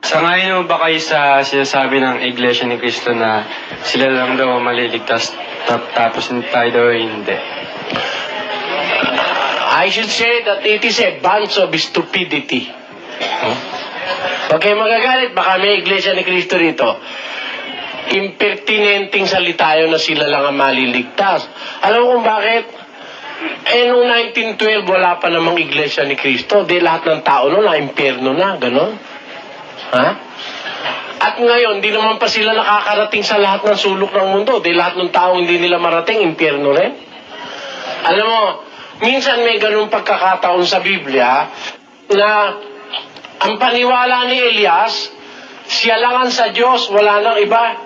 Sangayon mo ba kayo sa sinasabi ng Iglesia ni Cristo na sila lang daw maliligtas tapos tayo daw hindi? I should say that it is a bunch of stupidity. Huwag kayo magagalit, baka may Iglesia ni Cristo rito. Impertinenting salita yun na sila lang ang maliligtas. Alam mo kung bakit? Noong 1912, wala pa namang Iglesia ni Cristo. Di lahat ng tao noon na impyerno na, gano'n. Ha? At ngayon, di naman pa sila nakakarating sa lahat ng sulok ng mundo. Di lahat ng tao hindi nila marating, impyerno rin. Alam mo, minsan may ganung pagkakataon sa Biblia na ang paniwala ni Elias, siya lang ang sa Diyos, wala nang iba.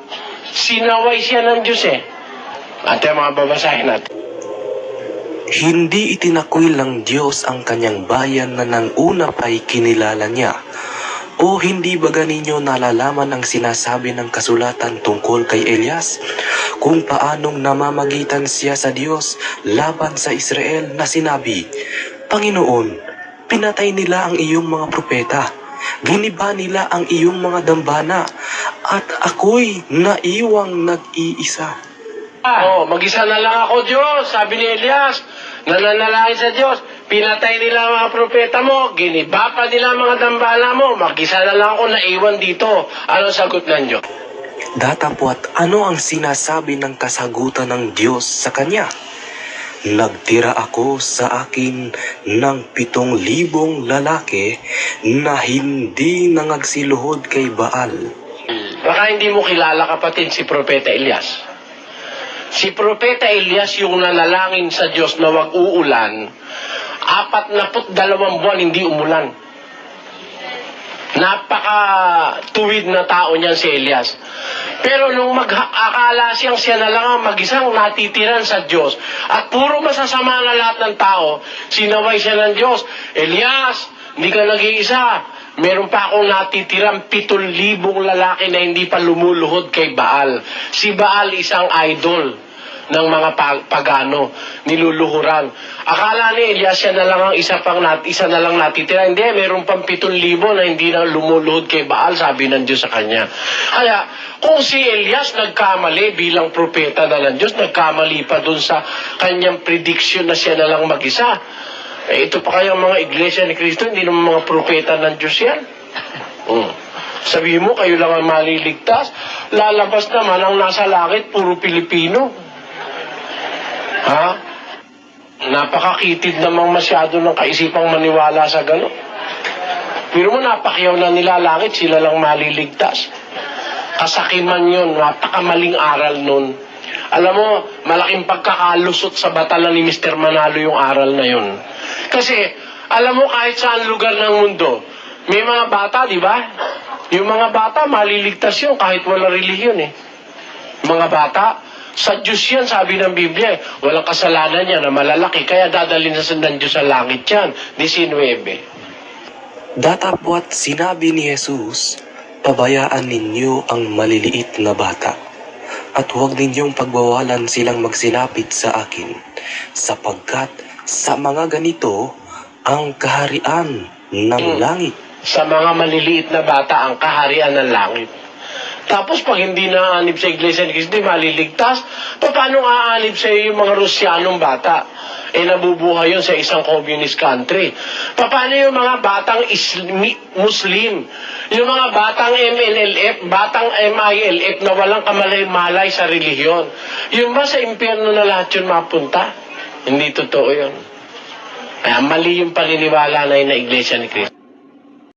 Sinaway siya ng Diyos eh. At yung mga babasahin natin. Hindi itinakwil ng Diyos ang kanyang bayan na nang una pa'y kinilala niya. O hindi ba ganinyo nalalaman ang sinasabi ng kasulatan tungkol kay Elias? Kung paanong namamagitan siya sa Diyos laban sa Israel na sinabi, Panginoon, pinatay nila ang iyong mga propeta. Giniba nila ang iyong mga dambana. At ako'y naiwang nag-iisa. Mag-isa na lang ako, Diyos. Sabi ni Elias, nananalangin sa Diyos. Pinatay nila ang mga propeta mo. Giniba pa nila ang mga dambana mo. Mag-isa na lang ako naiwan dito. Ano sagot ng Diyos? Datapwat ano ang sinasabi ng kasagutan ng Diyos sa kanya? Nagtira ako sa akin ng 7,000 lalaki na hindi nangagsiluhod kay Baal. Baka hindi mo kilala, kapatid, si Propeta Elias. Si Propeta Elias yung nanalangin sa Diyos na wag uulan, 42 buwan hindi umulan. Napaka-tuwid na tao niyan si Elias. Pero nung akala siya na lang ang mag-isang natitiran sa Diyos at puro masasama na lahat ng tao, sinaway siya ng Diyos. Elias, hindi ka nag-iisa. Meron pa akong natitirang 7,000 lalaki na hindi pa lumuluhod kay Baal. Si Baal isang idol ng mga pagano, niluluhuran. Akala ni Elias siya na lang ang isa na lang natitira. Hindi, meron pang 7,000 na hindi na lumuluhod kay Baal, sabi ng Diyos sa kanya. Kaya, kung si Elias nagkamali bilang propeta na ng Diyos, nagkamali pa dun sa kanyang prediction na siya na lang mag-isa, ito pa kayang mga Iglesia ni Cristo, hindi naman mga propeta ng Diyos yan. Sabihin mo, kayo lang ang maliligtas. Lalabas naman ang nasa langit, puro Pilipino. Ha? Napakakitid namang masyado ng kaisipang maniwala sa gano'n. Pero mo, napakyaw na nila langit, sila lang maliligtas. Kasakiman yun, napakamaling aral nun. Alam mo, malaking pagkakalusot sa batala ni Mr. Manalo yung aral na yun. Kasi, alam mo, kahit saan lugar ng mundo, may mga bata, di ba? Yung mga bata, maliligtas yun kahit wala relihiyon eh. Mga bata, sa Diyos yan, sabi ng Biblia, walang kasalanan yan na malalaki, kaya dadalhin sa ng Diyos sa langit yan. 19. Datapwat sinabi ni Jesus, pabayaan ninyo ang maliliit na bata, at huwag ninyong pagbawalan silang magsilapit sa akin, sapagkat sa mga ganito ang kaharian ng langit. Sa mga maliliit na bata, ang kaharian ng langit. Tapos pag hindi naanib sa Iglesia ni Cristo, maliligtas, paano aanib sa yung mga Rusyanong bata? Nabubuhay yun sa isang communist country. Paano yung mga batang Muslim? Yung mga batang MNLF, batang MILF na walang kamalay-malay sa relihiyon. Yung ba sa impyerno na lahat yun mapunta? Hindi totoo yun. Kaya mali yung paniniwala na yun na Iglesia ni Cristo.